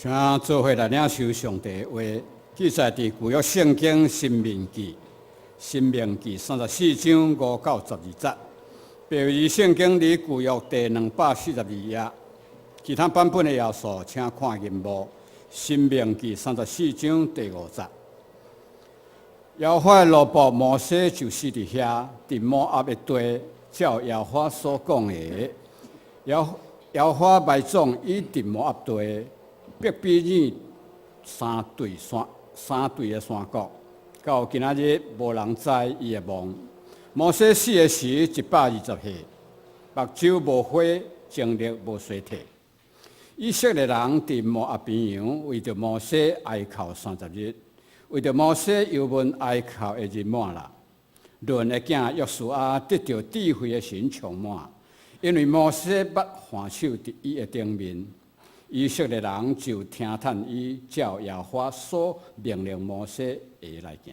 请做伙来领受上帝话，记载伫旧约圣经申命记34章5到12节。标于圣经里旧约第242页，其他版本的要素请看银幕。申命记34章第5节。耶和华罗卜摩西就死伫遐，伫摩押的地，照耶和华所讲的，耶和华百种以伫摩押地，逼比尼三对的山谷，到今仔日无人知伊的梦。摩西死的时120岁，目睭无花，精力无衰退。以色列人伫摩押边洋，为着摩西哀哭30日。为着摩西忧闷哀哭的日满啦，论的囝约书亚得到智慧的神充满，因为摩西捌反手伫伊的顶面，以色列人就听叹伊照耶和华所命令摩西的来行。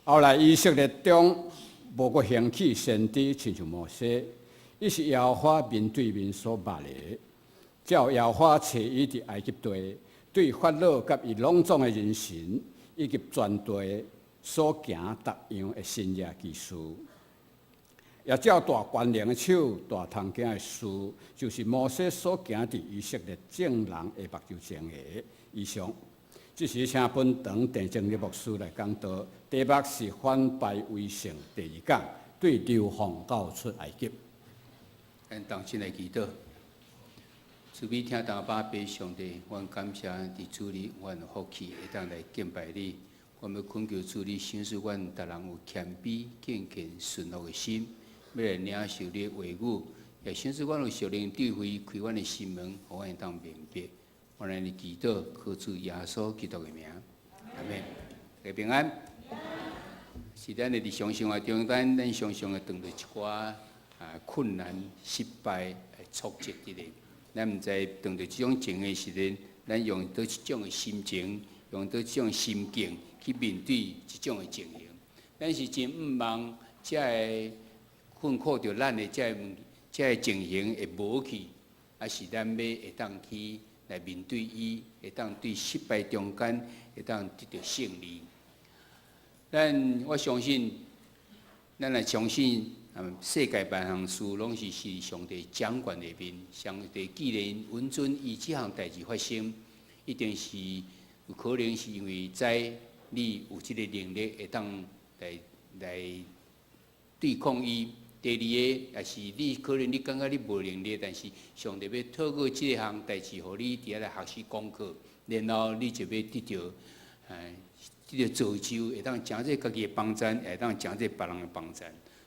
后来以色列中无阁兴起先知，亲像摩西，伊是耶和华面对面所捌的，照耶和华找伊伫埃及地，对法老甲伊拢总的人神。以及全地所行各样的新业奇事，也照大官能的手、大堂经的事，就是摩西所行伫以色列众人的目睭前的以上。这是请本堂郑正立牧师来讲道，题目是反败为胜第2讲，对流放到出埃及。咱同心来祈祷。慈悲听大巴悲上帝，阮感谢伫主里，阮有福气会当来敬拜你。阮要恳求主里，显示阮逐人有谦卑、敬虔、顺服的心，要来领受你的话语，也显示阮有属灵智慧，开阮的心门，互阮会当明白。我来祈祷，靠主耶稣基督的名，阿门。大家平安。是咱的日常生活中，咱常常会碰到一寡困难、失败、挫折之类。咱毋知碰到这种情形时阵，咱用倒一种的心情，用倒一种心境去面对这种的情形。咱是真毋望这个困苦着咱的这个情形会无去，还是咱要会当去来面对伊，会当对失败中间会当得到胜利。我相信，咱来相信。世界万项事拢是上帝掌管里面，上帝既然允准伊这项代志发生，一定是有可能是因为在你有这个能力会当来对抗伊。第二个也是你可能你感觉你无能力，但是上帝要透过这项代志，互你伫遐来学习功课，然后你就要得到造就，会当讲这家己的帮助，会当讲这别人的帮助。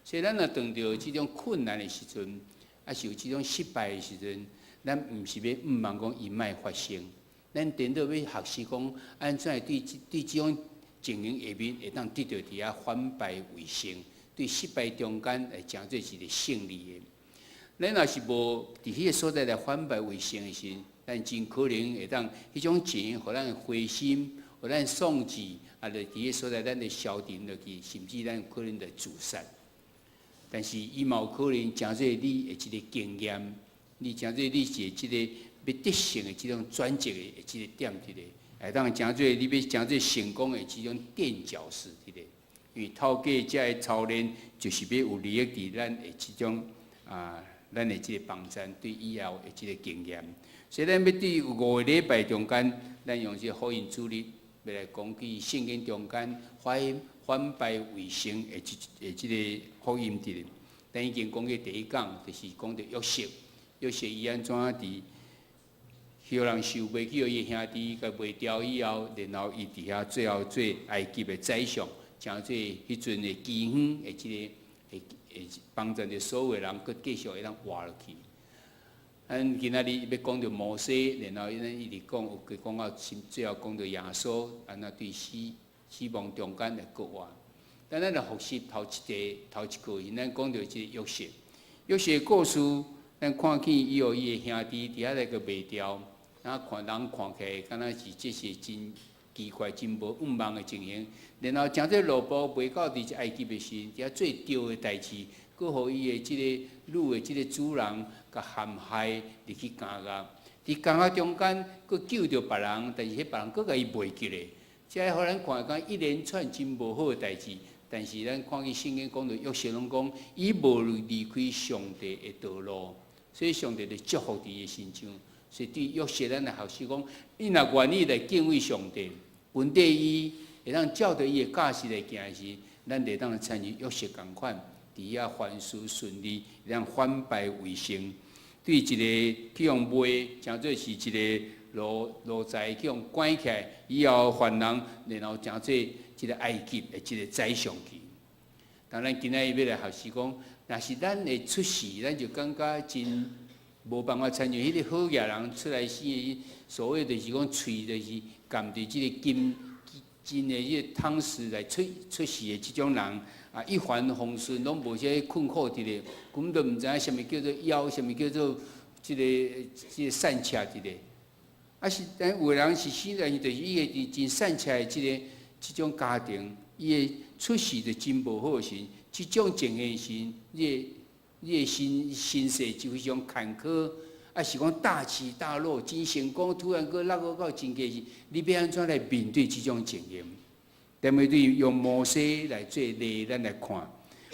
所以，咱若遇到这种困难的时阵，还是有这种失败的时阵，咱毋是要毋望讲伊莫发生，咱颠倒要学习讲安怎对这种情形下面会当得到伫遐反败为胜，对失败中间来讲做一个胜利的。咱若是无伫迄个所在来反败为胜的时，咱真可能会当迄种情形，互咱灰心，互咱丧志，啊，就伫迄个所在咱就消沉落去，甚至咱可能就自杀。但是，伊嘛有可能诚做你的一个经验，诚做你是即个要得胜的即种转折的即个点一个，会当诚做你要诚做成功的即种垫脚石一个。因为透过这个操练，就是要有利益伫咱的即种咱的即个帮助，对以后的即个经验。所以，咱要对5个礼拜中间，咱用这个福音主日要来讲起圣经中间反败为胜的即个福音伫咧，咱已经讲过第1讲，就是讲到约瑟伊安怎伫许人受袂起伊兄弟，甲卖掉以后，然后伊伫遐最后做埃及的宰相，诚做迄阵的饥荒的即个会帮助着所有人，佮继续会当活落去。咱今仔日要讲到摩西，然后咱一直讲，有讲到最后讲到耶稣，安那对死亡中间来国活。但咱来复习头一个，咱讲到即个约瑟故事，咱看见伊有伊的兄弟伫遐来个卖掉，看人看起来，敢若是这是真奇怪、真无毋望的情形。然后将这罗卜卖到伫埃及的时，伫遐最丢的代志，佮互伊的即个女的即个主人甲陷害入去监狱。伫工作中间，佮救着别人，但是迄别人佮甲伊袂记咧，即个互咱看讲一连串真无好诶代志。但是咱看见圣经讲到约瑟拢讲，伊无离开上帝诶道路，所以上帝就祝福伫伊身上。所以对约瑟咱来学习讲，伊若愿意来敬畏上帝，本地伊会当照着伊诶教示来行时，咱会当参与约瑟共款，伫遐凡事顺利，会当反败为胜。对一个去用卖，诚做是一个奴才去用关起来，以后犯人，然后诚做一个埃及的一个宰相去。当然，今仔日要来学习讲，若是咱会出事，咱就感觉真无办法参与迄个好野人出来死的，所谓就是讲喙就是含着即个金的迄个汤匙来出事的即种人，啊，一帆风顺，拢无啥困苦伫咧，根本都毋知影啥物叫做夭，啥物叫做即个善车伫咧。啊是，但有的人是死人，就是伊个真善车的即种家庭，伊个出世就真无好时，即种情形时，你个身世就非常坎坷。啊，是讲大起大落，真成功，突然个落到真低时，你要安怎来面对即种情形？踮咧对用摩西来做例，咱来看。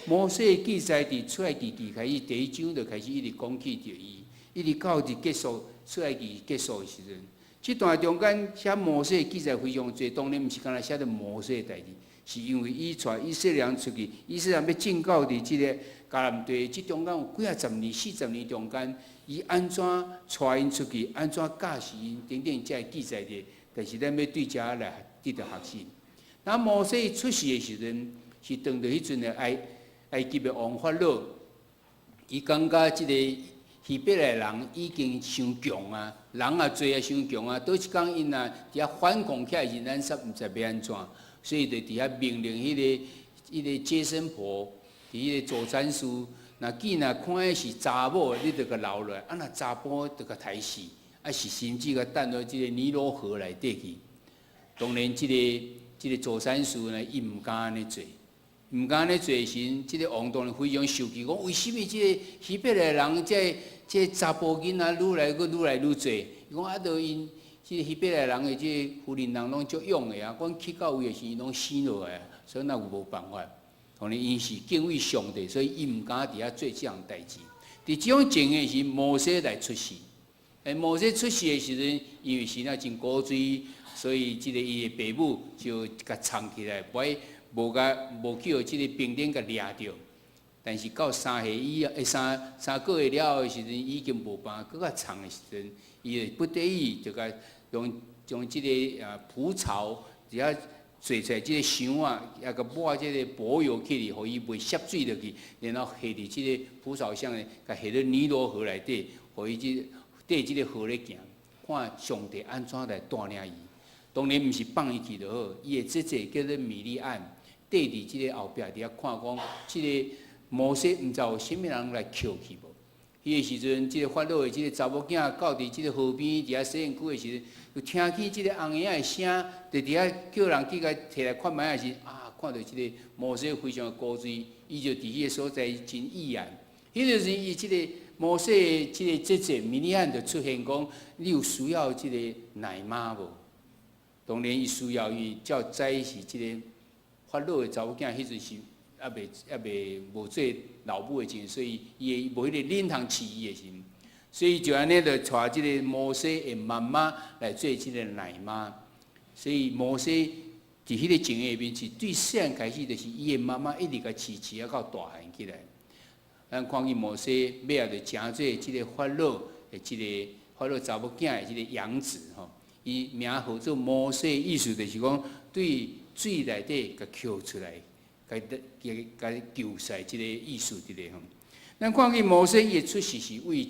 摩西记载伫出埃及记开始第1章就开始一直讲起着伊，一直到伫结束出埃及结束的时阵，即段中间写摩西记载非常多，当然毋是干那写着摩西的代志，是因为伊带以色列人出去，以色列人要进到伫即个迦南地，即中间有几十年、40年中间。伊安怎带因出去？安怎教示因？等等，才会记载着。但是咱要对遮来得到学习。那摩西出世的时阵，是当着迄阵的埃及的王法老，伊感觉即个希伯来人已经伤强啊，人也多啊，伤强啊。倒一天因啊伫遐反抗起来时，咱煞毋知要安怎，所以就伫遐命令迄个接生婆，伫迄个做产师。若见看的是查某，你就甲留落来；啊，若查甫就甲刣死，啊是甚至甲等到即个尼罗河内底去。当然，即个做产师呢，伊毋敢安尼做，毋敢安尼做时，即个王当然非常生气，讲为什么即个希伯来人即个查甫囡仔愈来愈多？伊讲啊，都因即个希伯来人的即个妇人人拢足勇的啊，阮去到位的时，伊拢死落来啊，所以那有无办法。可能因是敬畏上帝，所以伊毋敢伫遐做即项代志。伫即种情形时，摩西来出世。摩西出世的时阵，因为是那真古锥，所以即个伊的父母就甲藏起来，无叫即个兵丁甲抓着。但是到3岁以后，3个月了后的时阵，已经无办法搁较藏的时阵，伊不得已就甲用即个蒲草伫遐。做出来即个箱啊，也甲抹即个柏油起哩，互伊袂涉水落去，然后下伫即个蒲草箱咧，甲下伫尼罗河内底，互伊缀即个河咧行，看上帝安怎来带领伊。当然毋是放伊去就好，伊的姐姐叫做米利暗，缀伫即个后壁伫遐看讲，即个摩西毋知有啥物人来捡去无？迄个时阵，即个法老的即个查某囝到伫即个河边伫遐洗身躯的时阵。就听见即个红婴的声，就伫遐叫人去甲摕来看卖时，啊，看到即个摩西非常的古锥，伊就伫迄个所在真意然。迄个时伊即个摩西的即个姐姐米利暗就出现讲，你有需要即个奶妈无？当然伊需要，伊照知是即个法老的查某囝，迄阵是还袂无做老母的情，所以伊无迄个忍通饲伊的心。所以就安尼，就带即个摩西的妈妈来做即个奶妈。所以摩西伫迄个情形里面，是对细汉开始，就是伊的妈妈一直甲饲啊到大汉起来。咱看见摩西尾仔就诚做即个法老的即个法老查某囝的即个养子吼。伊名号做摩西，意思就是讲对水内底甲捡出来，甲救出来即个意思伫咧吼。咱看见摩西伊的出世是为一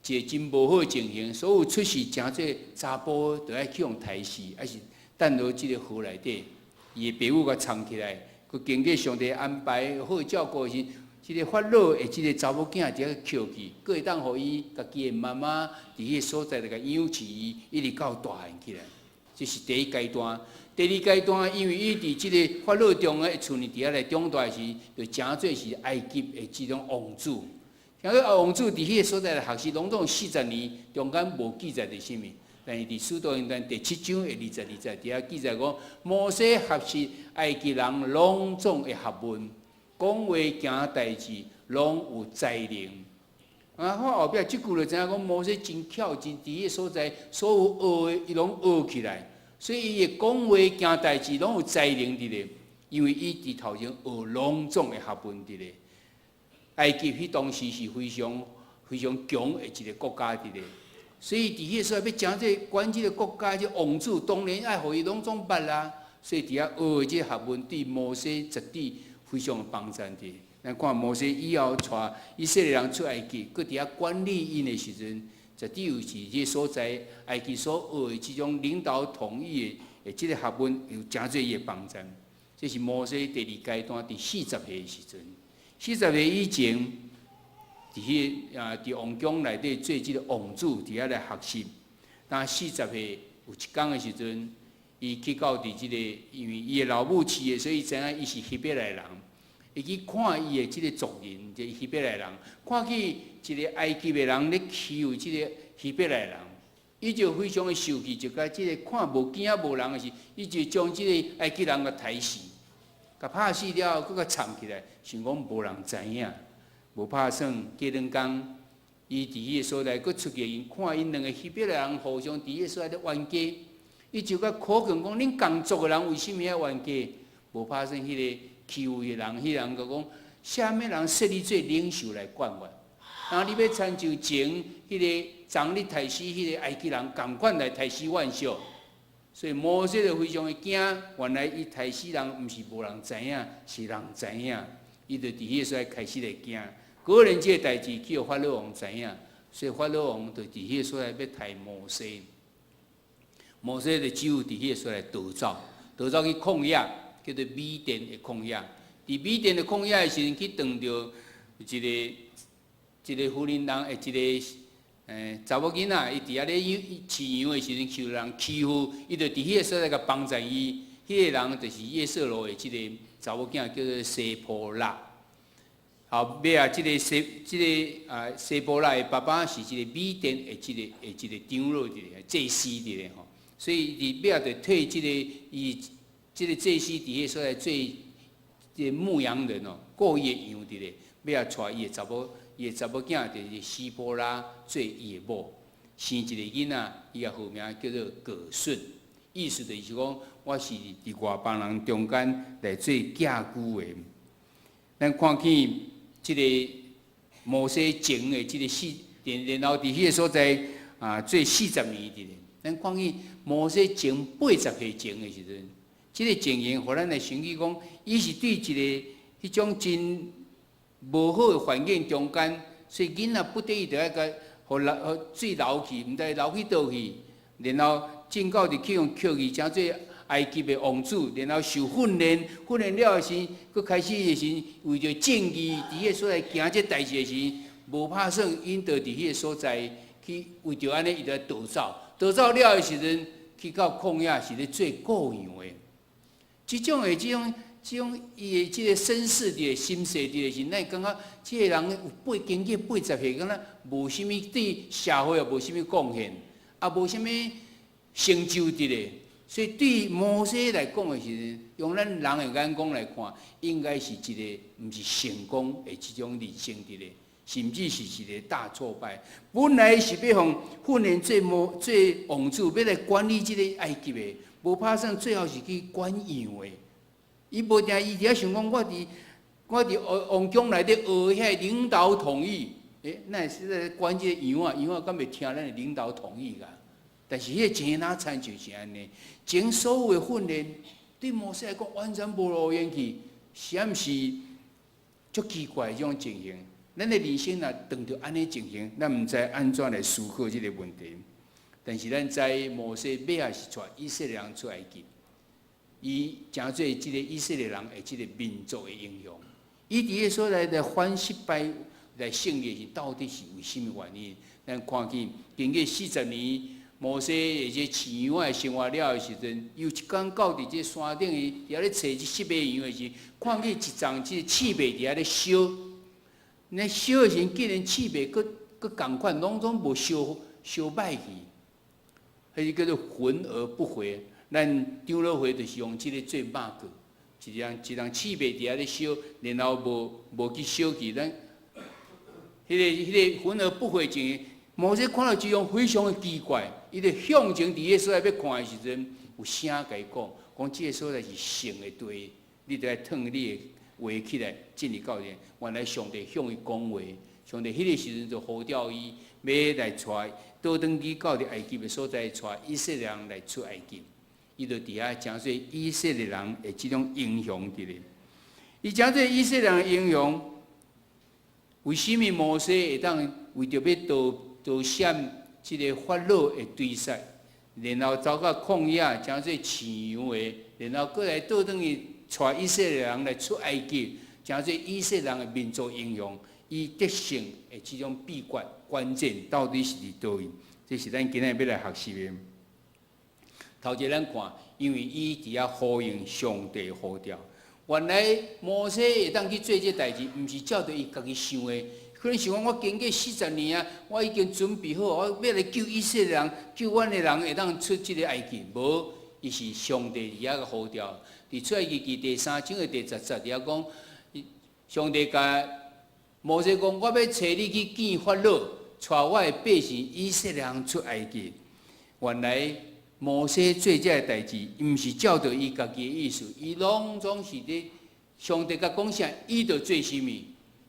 个真无好的情形，所有出世诚济查甫都爱去用刣死，还是等到即个河内底，伊的父母甲藏起来，佮经过上帝安排好照顾时，即个法老的即个查某囝伫遐捡去，佮会当互伊家己的妈妈伫迄个所在，就甲养饲伊，一直到大汉起来。这是第一阶段。第二阶段，因为伊伫即个法老中的厝里伫遐来长大时，就诚做是埃及的即种王子。听说王子伫迄个所在学习，拢总40年，中间无记载伫啥物。但是伫《使徒行传》第7章的22节，伫遐记载讲，摩西学习埃及人拢总的学问，讲话行代志拢有才能。啊，我后壁即句就知影讲，摩西真巧，真伫迄个所在，所有学的伊拢学起来，所以伊的讲话行代志拢有才能伫咧。因为伊伫头前学拢总的学问伫咧。埃及迄当时是非常强的一个国家伫咧。所以伫迄个时候要讲这管这个国家，这王子当然爱互伊拢总捌啦。所以伫遐学的这学问对摩西绝对非常有帮助的。咱看摩西以后带以色列人出埃及，佮伫遐管理因的时阵，绝对有是这所在埃及所学的这种领导统一的这个学问有诚侪伊的帮助。这是摩西第2阶段伫40岁的时阵，40岁以前。伫王宫内底做即个王子，伫遐来学习。当40岁有一天的时阵，伊去到伫即个，因为伊的老母饲的，所以知影伊是希伯来人。伊去看伊的即个族人，即希伯来人，看去一个埃及的人咧欺负即个希伯来人，伊就非常的受气，就甲即个看无惊无人的时，伊就将即个埃及人甲杀死，甲拍死了，搁甲藏起来，想讲无人知影。无拍算，过两工，伊伫迄个所在，佫出去因看因2个希伯来人互相伫迄个所在咧冤家，伊就甲苦劝讲：恁同族的人为什么要冤家？无拍算，迄个欺负的人，迄个人就讲：啥物人设你做领袖来管我？然后你要参就前迄个昨日杀死迄个埃及人，共款来杀死阮小。所以摩西就非常的惊，原来伊杀死人，毋是无人知影，是人知影。伊就伫迄个所在开始来惊。果然，这个代志去互法老王知影，所以法老王就伫迄个所在要杀摩西。摩西就只有伫迄个所在逃走去旷野，叫做米甸的旷野。伫米甸的旷野的时阵，去撞到一个妇人人的一个查某囡仔，伊伫遐咧饲羊的时阵，受人欺负，伊就伫迄个所在甲帮助伊。迄个人就是约瑟罗的即个查某囝，叫做西波拉。后尾啊，即个西波拉的爸爸是一个米甸的一个长老伫咧，祭司伫咧吼。所以伫尾啊，就替即个伊即个祭司伫迄所在做即个牧羊人哦，顾伊的羊伫咧。尾啊，带伊的查某囝就是西波拉做伊的某，生一个囡仔，伊个号名叫做葛顺，意思就是讲我是伫外邦人中间来做寄居的。咱看见即个摩西前的即个然后伫迄个所在做40年伫咧。咱看见摩西前80岁前的时阵，即个情形，互咱来想起讲，伊是对一个迄种真无好的环境中间，所以囡仔不得已就要甲互水流去，毋知流去倒去，然后正到伫去用捡去，诚做埃及的王子，然后受训练了时，佮开始的时，为着正义，伫迄个所在行这代志的时，无拍算，因着伫迄个所在去为着安尼，伊就逃走了的时阵，去到旷野是咧做雇羊的。即种伊的即个身世的心世的时，咱感觉即个人有经过80岁，敢若无啥物对社会也无啥物贡献，也无啥物成就伫咧。所以对摩西来讲的时阵，用咱人的眼光来看，应该是一个毋是成功的即种人生伫咧，甚至是一个大挫败。本来是要互训练做王子，要来管理即个埃及的，无拍算最后是去管羊的。伊无定，伊伫遐想讲，我伫王宫内底学遐领导统御，咱会实在管即个羊仔敢袂听咱的领导统御噶？但是迄个前哪参就是安尼，前所有的训练对摩西来讲完全无路用去，是毋是足奇怪的种情形？咱的人生若碰到安尼情形，咱毋知安怎来思考即个问题。但是咱知摩西尾也是带以色列人出埃及。伊诚做即个以色列人的即个民族的英雄，伊伫个所在来反失败来胜利是到底是为什么原因？咱看见经过40年，摩西的这饲羊的生活了的时阵，有一天到伫这山顶伫遐咧找这10尾羊的时，看见一丛即个刺背伫遐咧烧。那烧的时阵，竟然气味佫共款，拢总无烧歹去，迄是叫做浑而不回。咱张老会就是用即个做马告，一人气味伫遐咧烧，然后无去烧去，咱迄个浑而不回前，摩西看到这样非常的奇怪，伊就向前伫迄所在要看的时阵，有声甲伊讲即个所在是圣的地，你得来烫你的话起来，进入到咧。原来上帝向伊讲话，上帝迄个时阵就呼召伊，要来带倒转去到伫埃及的所在，带以色列人来出埃及。伊就伫遐诚侪以色列人的即种英雄伫咧。伊诚侪以色列人的英雄，为什么摩西会当为着要逃闪即个法老的追杀，然后走到旷野，诚侪饲羊的，然后过来倒转去带以色列人来出埃及，诚侪以色列人的民族英雄，伊得胜的即种秘诀关键到底是伫倒位？这是咱今日要来学习的。头一咱看，因为伊伫遐呼应上帝呼召。原来摩西会当去做这代志，毋是照着伊家己想的。可能想讲，我经过40年啊，我已经准备好，我要来救以色列人，救阮的人会当出这个埃及。无，伊是上帝伫遐个呼召。伫出埃及记第3章的第10节，伫遐讲，上帝甲摩西讲，我要找你去见法老，带我的百姓以色列人出埃及。原来摩西做这代志，毋是照着伊家己的意思，伊拢总是咧上帝甲讲啥，伊就做啥物。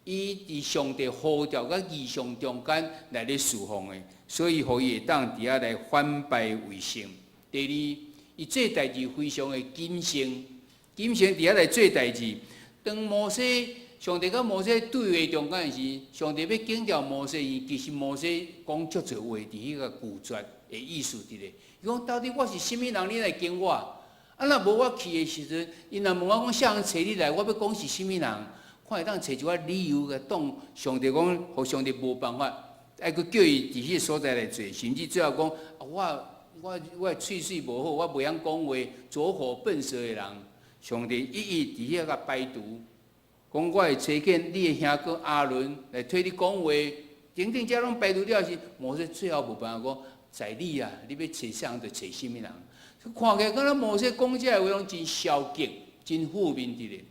伊伫上帝呼召甲异象中间来咧侍奉的，所以互伊会当伫遐来反败为胜。第二，伊做代志非常的谨慎，伫遐来做代志。当摩西上帝甲摩西对话中间时，上帝要警告摩西，其实摩西讲足侪话伫迄个拒绝的意思伫咧。伊讲到底我是甚物人，你来经我？啊，若无我去的时阵，因若问我讲啥人找你来，我要讲是甚物人？看会当找一寡理由来当上帝讲，互上帝无办法，爱佫叫伊伫迄个所在来做，甚至最后讲我的喙水无好，我袂晓讲话，左火笨舌的人，上帝一一伫遐甲摆渡，讲我会找见你的兄哥亚伦来替你讲话，等等遮拢摆渡了时，摩西最后无办法讲，在你啊，你要找啥人就找甚物人。看起来敢若摩西讲这话拢真消极、真负面伫咧，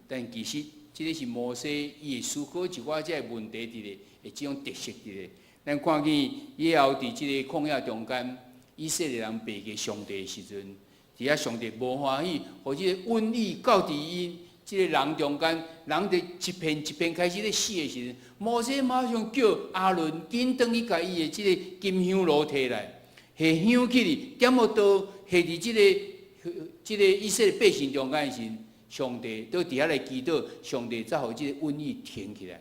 但其实。这个是摩西伊会思考一寡这个问题伫咧，的即种特色伫咧。咱看见以后伫即个旷野中间，以色列人背过上帝的时阵，伫遐上帝无欢喜，互即个瘟疫到伫伊即个人中间，人伫一片一片开始咧死的时阵，摩西马上叫亚伦紧转去甲伊的即个金香炉摕来，下香起哩，点个刀下伫即个以色列百姓中间的时阵。上帝都伫遐来祈祷，上帝才互即个瘟疫停起来。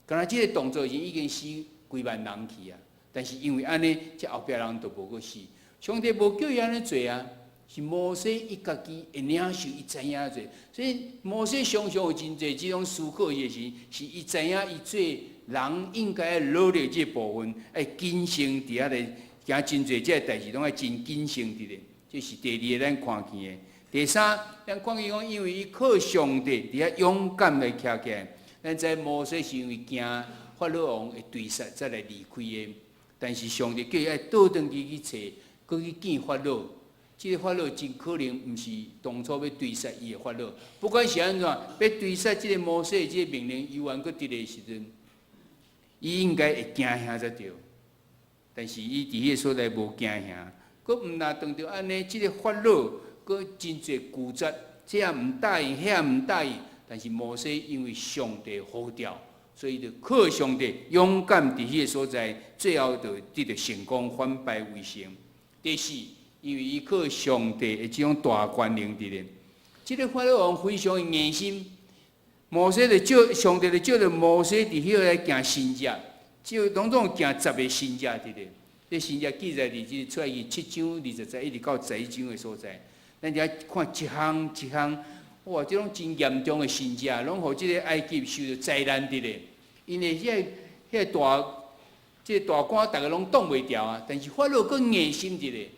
敢若即个动作已经死几万人去啊！但是因为安尼，这后壁人都无阁死。上帝无叫伊安尼做啊，是摩西伊家己会领受，伊知影做。所以摩西常常有真侪即种思考的时，是伊知影伊做人应该努力即部分，爱谨慎伫遐来行真侪即个代志，拢爱真谨慎伫咧。这是第二个咱看见的。第三，咱看见讲，因为伊靠上帝伫遐勇敢来徛起来，咱知摩西是因为惊法老王的追杀才来离开的。但是上帝叫伊爱倒转去找，搁去见法老。即个法老真可能毋是当初要追杀伊的法老，不管是安怎，要追杀即个摩西的即个命令，犹原搁伫咧时阵，伊应该会惊吓才对。但是伊伫迄个所在无惊吓，搁毋若当着安尼，即个法老。佫真侪固执，这也毋答应，遐也毋答应。但是摩西因为上帝呼召，所以就靠上帝勇敢伫迄个所在，最后就得到成功，反败为胜。第四，因为伊靠上帝的即种大权能伫咧，即个法老王非常的硬心，摩西就叫上帝就叫着摩西伫迄个来行神迹，就拢总行10个神迹伫咧。这神迹记载伫即出来伊7章20节一直到11章的所在。咱遮看一项一项，哇！即种真严重的神迹，拢互即个埃及受到灾难伫咧。因为迄个大官，逐个拢挡袂牢啊。但是法老佫硬心伫咧。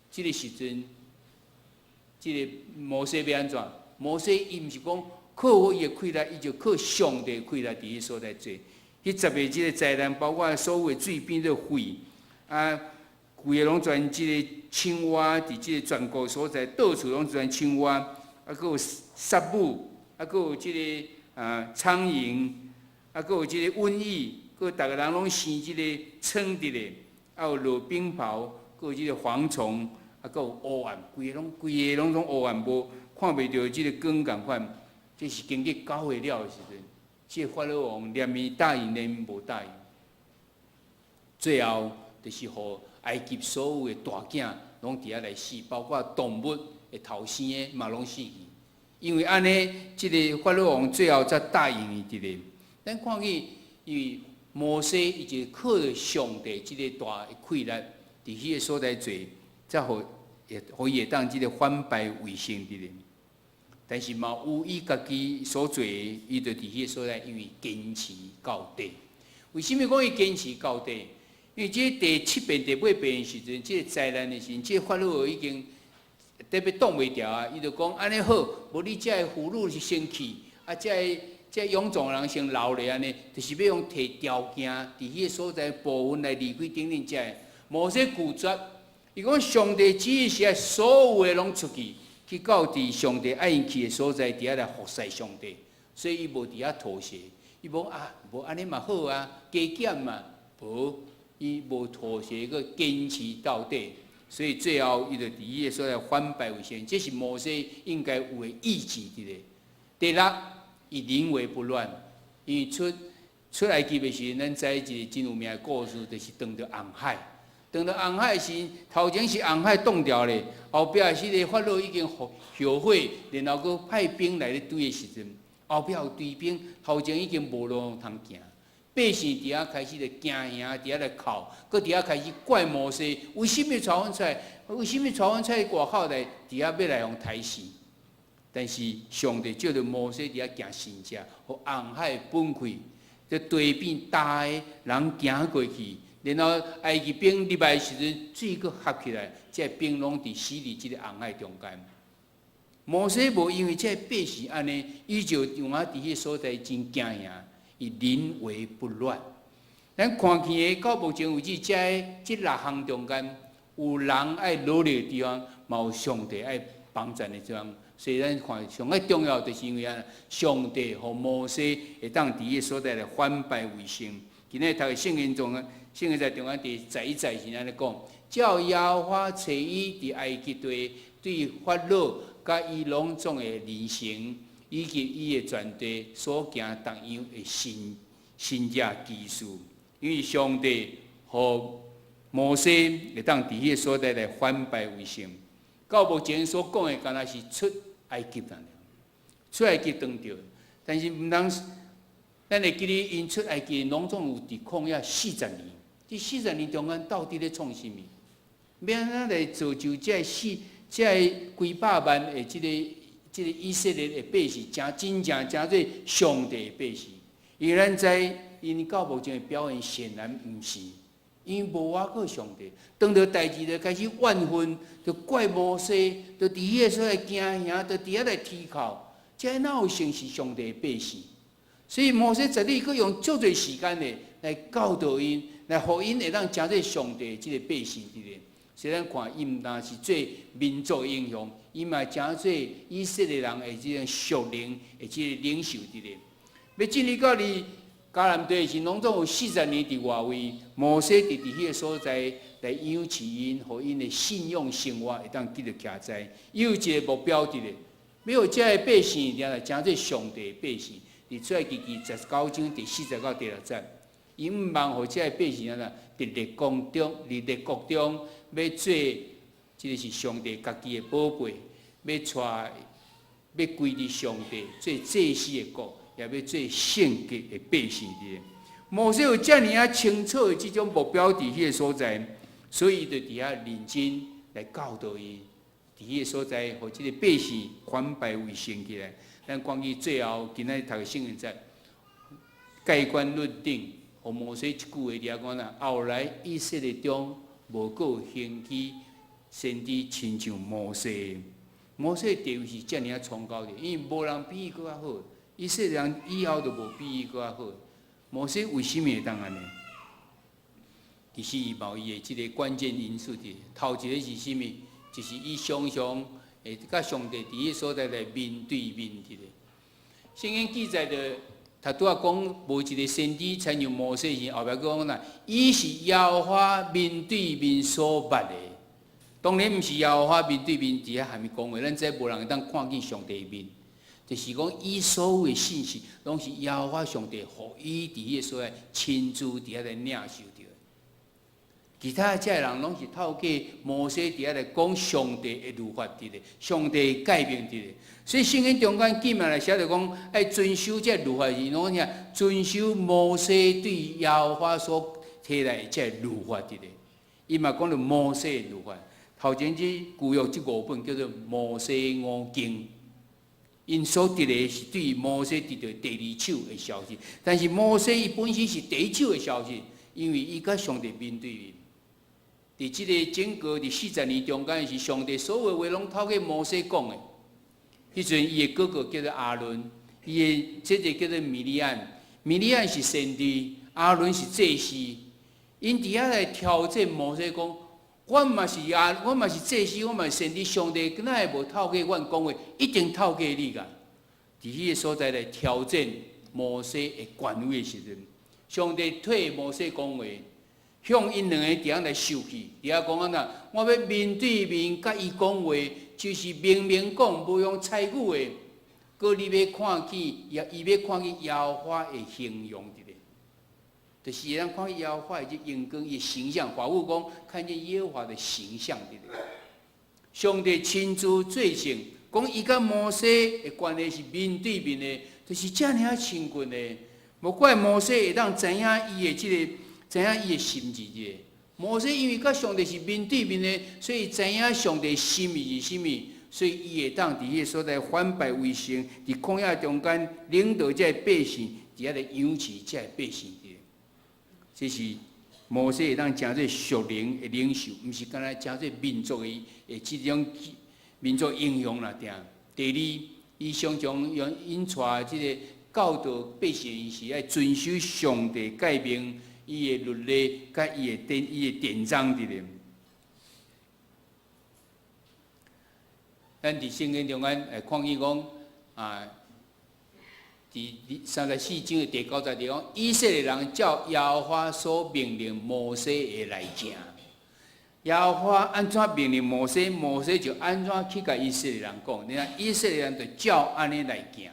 即个时阵，即个摩西要安怎？摩西伊毋是讲靠伊的气力，伊就靠上帝的气力伫迄所在做。迄10个即个灾难，包括所有的水变做血，啊，规个拢全即个青蛙伫即个全国所在，到处拢全青蛙，啊，佮有杀母，啊，佮有即个苍蝇，啊，佮有即个瘟疫，佮逐个人拢生即个疮伫咧，啊，有落冰雹，佮有即个蝗虫，啊，佮有乌暗，规个拢乌暗，无看袂到即个光共款。这是经过9月了的时阵，即个法老王连伊答应连无答应，最后就是互埃及所有的大囝拢伫遐来死，包括动物的头生的嘛拢死去。因为安尼，即个法老王最后才答应伊伫咧。咱看见伊摩西伊就靠着上帝即个大的气力，伫迄个所在做，才互伊会当即个反败为胜伫咧。但是嘛，有伊家己所做的，伊就伫迄个所在，因为坚持到底。为什么讲伊坚持到底？因为即第7遍、第8遍的时阵，即个灾难的时阵，即个法老已经特别挡袂牢啊！伊就讲安尼好，无你遮个俘虏是先去，啊，遮个勇壮人先留咧安尼，就是要用摕条件，伫迄个所在部分来离开顶顶遮。摩西拒绝，伊讲上帝旨意是所有的拢出去。去到伫上帝爱因去的所在，伫遐来服侍上帝，所以伊无伫遐妥协，伊无安尼嘛好啊，加减嘛，无，伊无妥协，佮坚持到底，所以最后伊就伫伊的所在反败为胜，这是摩西应该有的意志伫咧。第6，伊临危不乱，因为出埃及的时阵，咱知一个真有名的故事，就是撞到红海。撞到红海时，头前是红海冻掉咧，后壁是个法老已经后悔，然后佮派兵来咧追的时阵，后壁有追兵，头前已经无路通行，百姓伫遐开始咧惊吓，伫遐咧哭，佮伫遐开始怪摩西，为什么带阮出来？为什么带阮出来外口来？伫遐要来互刣死？但是上帝叫着摩西伫遐行神迹，互红海分开，就地变大个人行过去。然后埃及兵入来时阵，水阁合起来，这兵拢伫死伫即个红海中间。摩西无因为这百姓安尼，伊就让我伫迄所在真惊吓，伊临危不乱。咱看见到目前为止，这6项中间，有人爱努力的地方，嘛有上帝爱帮助的地方。所以咱看上个重要，就是因为上帝和摩西会当伫迄所在来反败为胜。今日读的圣经中圣经在中央第11节是安尼讲：照耶和华找伊伫埃及地对法老甲伊拢总的人生，以及伊的全地所行逐样的神迹奇事，因为上帝和摩西会当伫迄个所在来反败为胜。到目前所讲的，敢若是出埃及人了，出埃及当着，但是毋通，咱会记咧，因出埃及拢总有伫旷野40年。这40年中间到底咧创啥物？要安怎来造就这几百万的这个以色列的百姓，真正做上帝的百姓？因为咱知，因到目前的表现显然毋是，因为无挖过上帝，当到代志就开始怨恨，就怪摩西，就伫迄个所在惊吓，就伫遐来啼哭，这哪有成是上帝的百姓？所以摩西绝对佫用足多时间的来教导因。来，互因会当真做上帝即个百姓伫咧。所以咱看，伊毋但是做民族英雄，伊嘛真做以色列人的即种属灵的即个领袖伫咧。要进入到伫迦南地时，拢总有40年伫外围，摩西伫迄个所在来养起因，互因的信用生活会当继续徛在。伊有一个目标伫咧，要有遮个百姓定来真做上帝的百姓。伫出埃及记19章第40到第6节。伊毋望互遮个百姓啊，伫列国中要做，即个是上帝家己的宝贝，要归伫上帝做祭司的国，也要做圣洁的百姓的。摩西有遮尔清楚的即种目标伫迄个所在，所以伊就伫遐认真来教导伊，伫迄个所在，互即个百姓反败为胜起来。咱关于最后今仔日读的圣经节，盖棺论定。互摩西一句话伫遐讲啦，后来以色列中无够兴起先知亲像摩西，摩西地位是遮尔啊崇高的，因为无人比伊搁较好，以色列人以后就无比伊搁较好。摩西为什么会当安尼？其实伊嘛有伊的即个关键因素伫。头一个是啥物？就是伊常常会甲上帝伫迄所在来面对面伫咧。圣经记载着，他拄仔讲无一个先知参像摩西时，后壁讲啦，伊是耶和华面对面所捌的。当然毋是耶和华面对面伫遐下面讲话，咱这无人会当看见上帝面。就是讲，伊所有的信息，拢是耶和华上帝互伊伫迄所在亲自伫遐来领受着。其他遮人拢是透过摩西伫遐来讲上帝的律法伫咧，上帝的改变伫咧。所以圣经中间记嘛来写着讲，爱遵守这律法是拢啥？遵守摩西对耶和华所摕来的这律法伫咧。伊嘛讲着摩西的律法。头前即旧约即5本叫做摩西五经。因所得的是对摩西得到第二手的消息，但是摩西伊本身是第一手的消息，因为伊甲上帝面对面。伫即个整个伫40年中间，是上帝所有的话拢透过摩西讲的。迄阵伊的哥哥叫做亚伦，伊的姐姐叫做米利安，米利安是先知，亚伦是祭司。因伫遐来挑战摩西讲。我嘛是祭司，我嘛是先知，上帝哪会无透过阮讲话，一定透过你噶。伫迄个所在来挑战摩西的权威的时阵，上帝替摩西讲话，向因两个伫遐来受气，伫遐讲呐，我要面对面甲伊讲话，就是明明讲，无用猜语的，搁你要看见，伊要看见耶和华的形容伫咧。就是让看耶和华的眼光、伊形象，法务讲看见耶和华的形象伫咧。上帝亲自做成，讲伊甲摩西的关系是面对面的，就是遮尔啊亲近的。无怪摩西会当知影伊的知影伊的心意的。摩西因为甲上帝是面对面的，所以知影上帝心意是甚物，所以伊会当伫迄所在反败为胜，伫旷野中间领导这百姓，伫遐来养起这百姓。这是摩西会当真做属灵的领袖，毋是干那真做民族的即种民族英雄啦。定第二，伊常常用引带即个教导百姓是爱遵守上帝改变伊的律例，甲伊的典章伫咧。咱伫圣经中间看见讲啊。伫34章的第9节里讲，以色列人照耶和华所命令摩西的来行。耶和华安怎命令摩西，摩西就安怎去甲以色列人讲。你看以色列人就照安尼来行。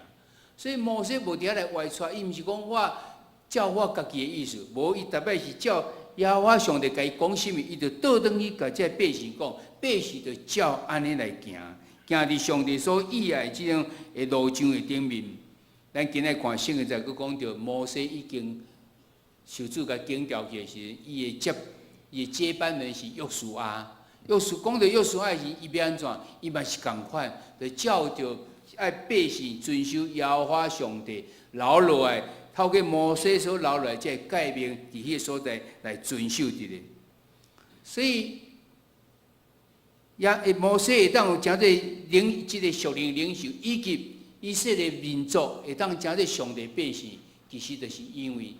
所以摩西无伫遐来歪出，伊毋是讲我照我家己的意思，无伊特别是照耶和华上帝甲伊讲甚物，伊就倒转去甲这百姓讲，百姓就照安尼来行，行伫上帝所喜爱即种的路上的顶面。咱今日看圣经才佫讲到，摩西已经受主甲警调去的时，伊的接班人是约书亚。讲到约书亚时，伊要安怎？伊嘛是共款，就照着爱百姓遵守耶和华上帝留落来，透过摩西所留落来这改变，伫迄个所在来遵守伫咧。所以，摩西会当有真侪即个属灵领袖，以及以色列民族会当真侪上帝百姓，其实就是因为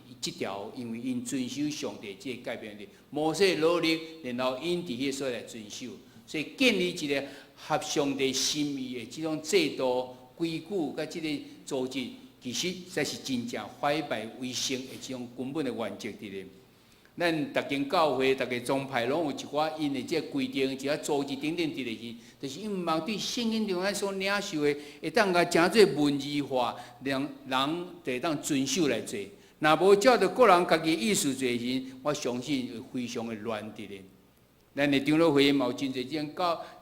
因为因遵守上帝即个改变的摩西努力，然后因伫迄个所来遵守，所以建立一个合上帝心意的即种制度规矩，甲即个组织，其实才是真正反败为胜的即种根本的原则伫咧。咱逐间教会、逐个宗派拢有一寡因的即个规定、一寡组织等等伫咧去，就是因毋茫对圣经中间所领受的，会当甲诚做文字化，人就会当遵守来做。若无照着个人家己意思做时，我相信会非常的乱伫咧。咱的长老会嘛有真侪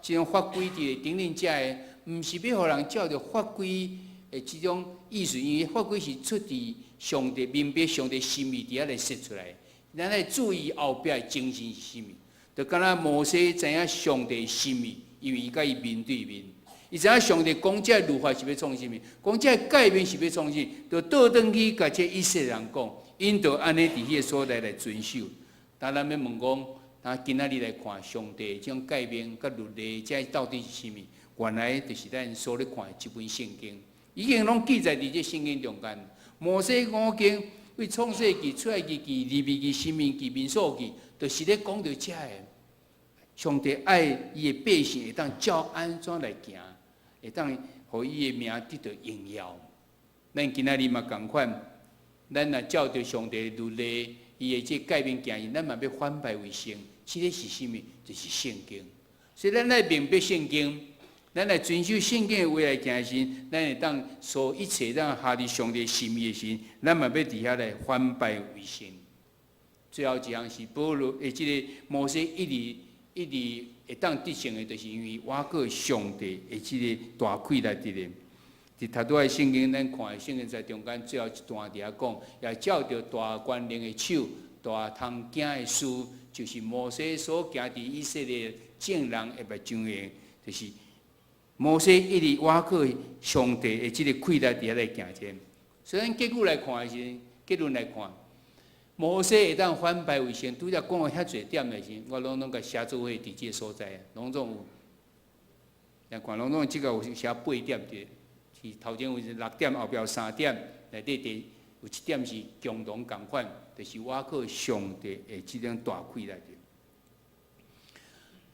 即种法规伫咧，等等遮的，毋是要互人照着法规的即种意思，因为法规是出自上帝明白上帝心意伫遐来说出来。咱来注意后壁的精神是甚物？就敢若摩西知影上帝的心意，因为伊甲伊面对面，伊知影上帝讲这律法是要创啥物，讲这改变是要创啥，就倒转去甲这以色列人讲，因就安尼伫迄个所在来遵守。当咱要问讲，今仔日来看上帝这种改变甲律例，这到底是啥物？原来就是咱所咧看的这本圣经，已经拢记载伫这圣经中间。摩西五经为创世纪、出埃及记、利未记、申命记、民数记，就是咧讲到遮个。上帝爱伊的百姓会当照安怎来行，会当互伊的名得到荣耀。咱今仔日嘛共款，咱若照着上帝律例，伊的这改变行义，咱嘛要反败为胜。这个是啥物？就是圣经。所以咱来明白圣经，咱来遵守圣经的话来行时，咱会当所一切当下伫上帝心意的时，咱嘛要伫遐来反败为胜。最后一项是保罗的这个摩西一直会当得胜的，就是因为挖过上帝的这个大气力伫咧。伫头拄仔圣经，咱看的圣经在中间最后一段伫遐讲，也照着大官人的手、大通行的事，就是摩西所行伫以色列众人的目睭的，就是摩西一直挖过上帝的这个气力伫遐来行前。所以咱结果来看的是，结论来看。摩西会当反败为胜，拄则讲了遐侪点的时，我拢甲写做伙伫即个所在，拢总有。来看，拢即个有写8点的，是头前有6点，后壁有3点，内底有1点是共同共款，就是我靠上帝的即种大气来着。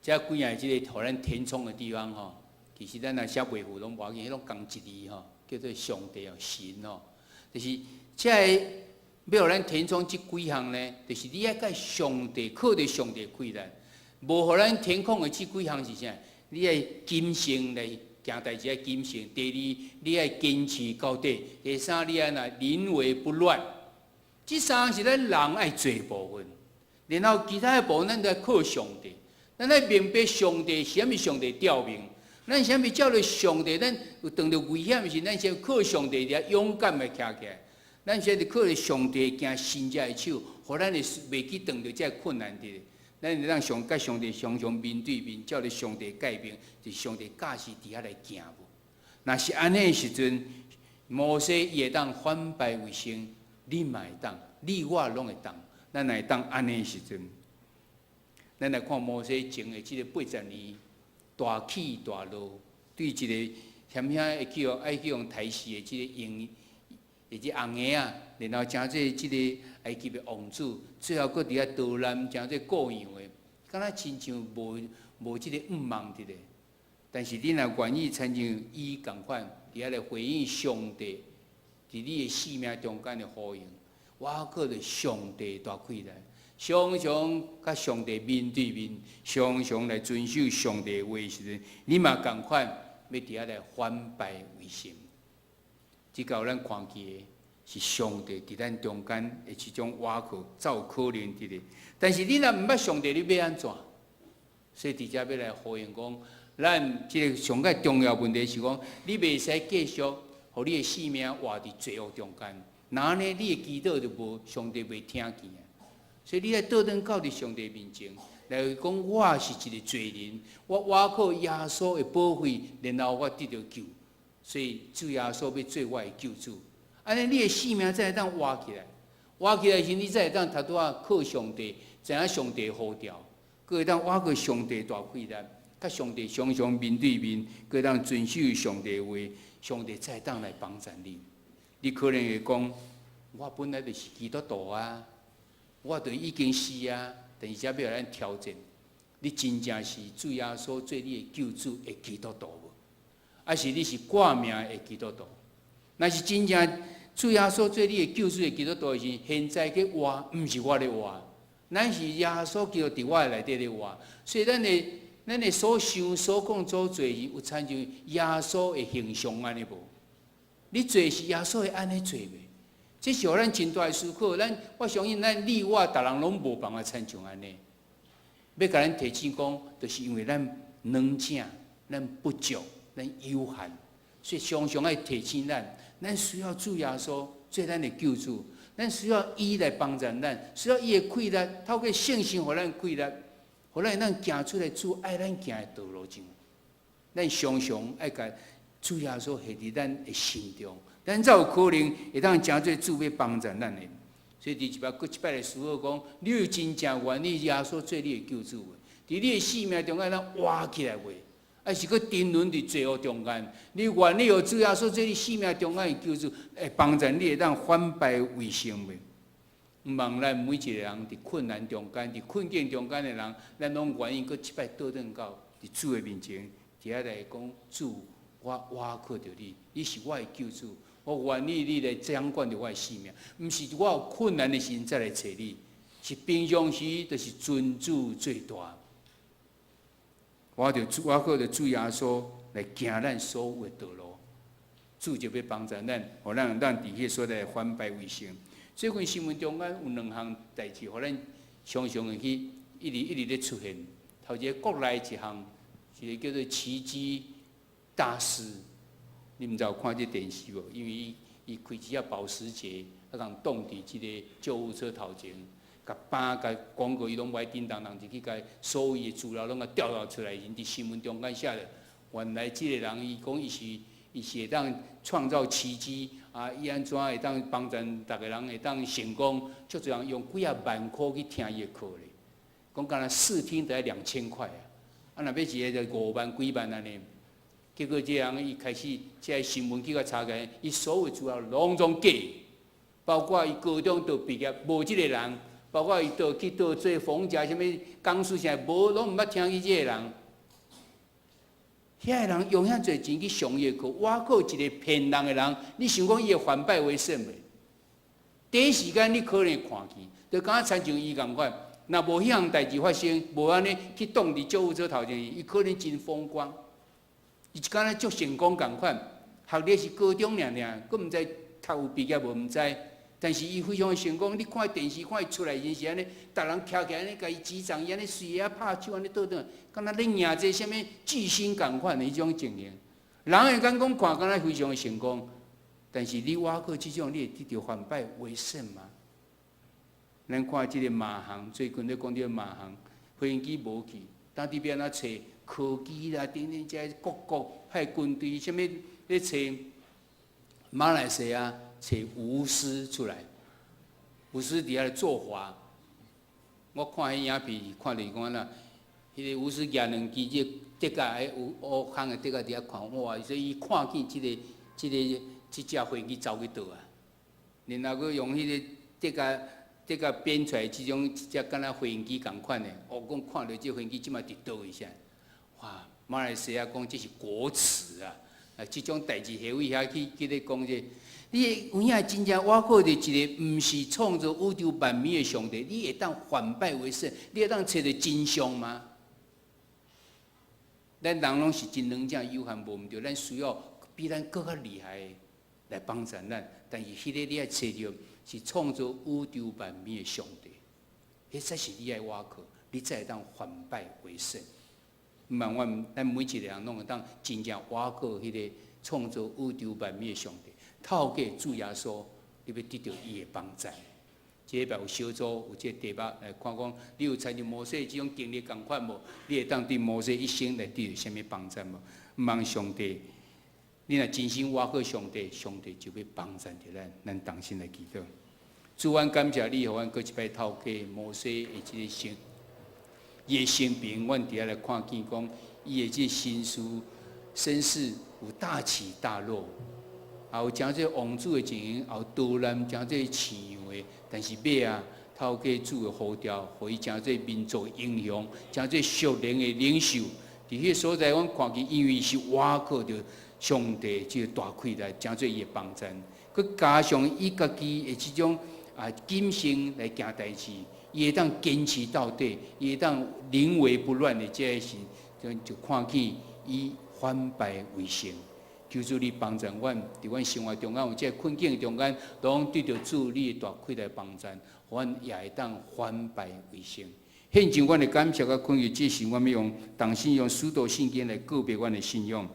遮几样即个互咱填充的地方吼，其实咱若写袂符拢无要紧，迄种共一字吼，叫做上帝哦，神哦，就是遮个。要互咱填充即几项呢？就是你要甲上帝靠着上帝开力，无互咱填空的即几项是啥？你要谨慎来行代志，要谨慎。第二，你要坚持到底。第三，你要临危不乱。即3项是咱人爱做部分，然后其他的部分咱都要靠上帝。咱要明白上帝是啥物，上帝调明。咱啥物照着上帝，咱有遇到危险时，咱先靠上帝来勇敢的徛起来。咱现在靠着上帝行神者的手，互咱会袂去遇到这困难的。咱会当甲上帝常常面对面，照着上帝改变，就是上帝教示伫遐来行无。若是安尼的时阵，摩西伊会当反败为胜，你嘛会当，你我拢会当。咱会当安尼的时阵，咱来看摩西前的即个80年大起大落，对一个险险会去用台视的即个用。或者红鞋啊，然后诚做即个埃及的王子，最后搁伫遐逃难，诚做各样的，敢若亲像无即个茫伫咧。但是你若愿意亲像伊共款，伫遐来回应上帝伫你的生命中间的呼应，我靠着上帝大气力，常常甲上帝面对面，常常来遵守上帝的话时阵，你嘛共款要伫遐来反败为胜。即个咱看见的是上帝伫咱中间的一种瓦靠，才有可能伫咧。但是你若毋捌上帝，你要安怎？所以伫遮要来呼应讲，咱即个上个重要问题是讲，你袂使继续，互你的生命活伫罪恶中间。那呢，你的祈祷就无上帝袂听见啊。所以你要倒转到伫上帝面前，来讲我是一个罪人，我靠耶稣的保费，然后我得到救。所以主耶稣要做我的救主，安尼你的生命才会当活起来，活起来时你才会当头拄仔靠上帝，知影上帝呼召，佮会当活过上帝大气力，甲上帝常常面对面，佮会当遵守上帝的话，上帝才会当来帮助你。你可能会讲，我本来就是基督徒啊，我就已经是啊，但是要咱挑战，你真正是主耶稣做你的救主的基督徒无？还是你是挂名的基督徒？若是真正主耶稣做你的救主的基督徒时，现在去活，毋是我咧活，咱是耶稣基督伫我的内底咧活。所以咱的所想所讲所做，有参像耶稣的形象安尼无？你做是耶稣会安尼做袂？这是互咱真大的思考。我相信咱你我逐人拢无办法参像安尼。要甲咱提醒讲，就是因为咱软正，咱不足。咱有限，所以常常爱提醒咱需要主耶稣做咱的救主，咱需要伊来帮助咱，需要伊的气力，透过圣心互咱气力，互咱行出来主爱咱行的道路上。咱常常爱甲主耶稣下伫咱的心中，咱才有可能会当诚做主要帮助咱的。所以第一摆搁一摆来思考讲，你有真正愿意耶稣做你的救主？伫你的生命中，咱活起来袂？还是去沉沦伫罪恶中间？你愿意互主耶稣在你生命中间救助，会帮助你会当反败为胜未？毋望咱每一个人伫困难中间、伫困境中间的人，咱拢愿意搁一摆倒转到伫主的面前，伫遐来讲主，我靠着你，你是我的救主，我愿意你来掌管着我的生命，毋是我有困难的时阵再来找你，是平常时就是尊主最大。我靠着主耶稣来行咱所有的道路，主就要帮助咱，互咱伫迄所在反败为胜。最近新闻中间有2项代志，互咱常常会去一直咧出现。头一个国内一项，一个叫做奇迹大师，你毋知有看这电视无？因为伊开一保时捷，啊，共挡伫即个救护车头前，甲绑甲广告伊拢买叮当，人就去甲所有的资料拢甲调查出来，因伫新闻中间写了，原来即个人伊讲伊是会当创造奇迹。啊，伊安怎会当帮助逐个人会当成功？足侪人用几啊万块去听伊的课咧，讲干那试听得2000块啊，啊若要一个就5万几万安尼。结果这人伊开始即个新闻去甲查起，伊所有资料拢总假，包括伊高中倒毕业无即个人，包括伊倒去做逢甲什物讲师啥无，拢毋捌听伊即个人。遐个人用遐侪钱去上伊的课，我靠一个骗人的人，你想讲伊会反败为胜袂？第一时间你可能会看见，就敢若亲像伊共款，若无迄项代志发生，无安尼去挡伫救护车头前，伊可能真风光，伊就敢若足成功共款，学历是高中尔，佫毋知读有毕业无毋知。但是伊非常的成功，你看电视看伊出来，真是安尼，逐人徛起来安尼，甲伊击掌，伊安尼随下拍手安尼倒转，敢若咧赢一个什物巨星共款的迄种情形。人会敢讲看，敢若非常的成功，但是你我靠即种，你会得到反败为胜吗？咱看即个马航，最近咧讲即个马航，飞机无去，当伫边仔找科技啦，等等，即各国派军队什物咧找马来西亚。找巫师出来，巫师伫遐作法。我看迄影片，看着讲啦，迄个巫师举2支即竹架，有乌空的竹架伫遐看，哇！所以伊看见即只飞机走去倒啊，然后佮用迄个竹架编出来即种一只敢若飞机共款的，讲看着即飞机即马伫倒位啥？哇！马来西亚讲这是国耻啊！啊，即种代志下位遐去咧讲这。你有影真正，我靠着一个毋是创造宇宙万物的上帝，你会当反败为胜？你会当找到真相吗？咱人拢是真软正有限，无毋对，咱需要比咱更较厉害的来帮助咱。但是迄个你爱找到是创造宇宙万物的上帝，迄才是你爱我靠，你才会当反败为胜。毋然咱每一个人拢会当真正我靠迄个创造宇宙万物的上帝。透过主耶稣，你要得到伊的帮助。这礼拜有小组有这题目来看讲，你有参与摩西这种经历共款无？你会当对摩西一生来得到什么帮助无？望上帝，你若真心倚靠上帝，上帝就要帮助着咱。咱同心来祈祷。主，阮感谢你，互阮搁一摆透过摩西的这个生，伊的生平，阮伫遐来看见讲，伊的这身世有大起大落。也有将这王子的情形，也有刀难将这饲养的，但是尾啊，透过主的呼召，互伊将这民族的英雄，将这属灵的领袖，伫迄所在，阮看见，因为是倚靠着上帝这个大气来将这伊的帮助，佮加上伊家己的这种谨慎来行代志，伊会当坚持到底，伊会当临危不乱的这个时，就看见伊反败为胜。求主你帮助阮，伫阮生活中间有这困境中间，拢对着主你的大气来帮助，阮也会当反败为胜。现今阮的感谢甲困境，这是阮要用同心用使徒圣经来告别阮的信仰。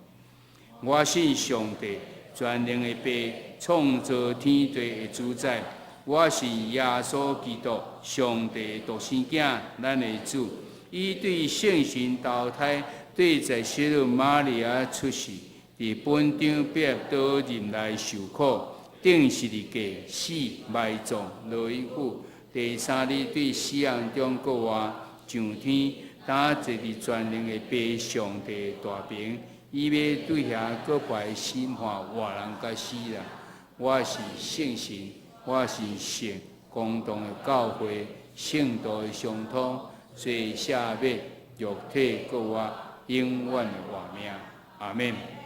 我信上帝全能的爸，创造天地的主宰。我信耶稣基督，上帝独生囝，咱的主。伊对圣神投胎，对在小女玛利亚出世。伫本场必倒人来受苦，顶十字架死埋葬落阴府，第3日对死人中国活上天，当坐伫全能的爸上帝大屏，伊要对遐各派审判活人甲死人。我是圣神，我是圣公道的教会，圣道的相通，做赦免肉体各我永远的活命。阿免。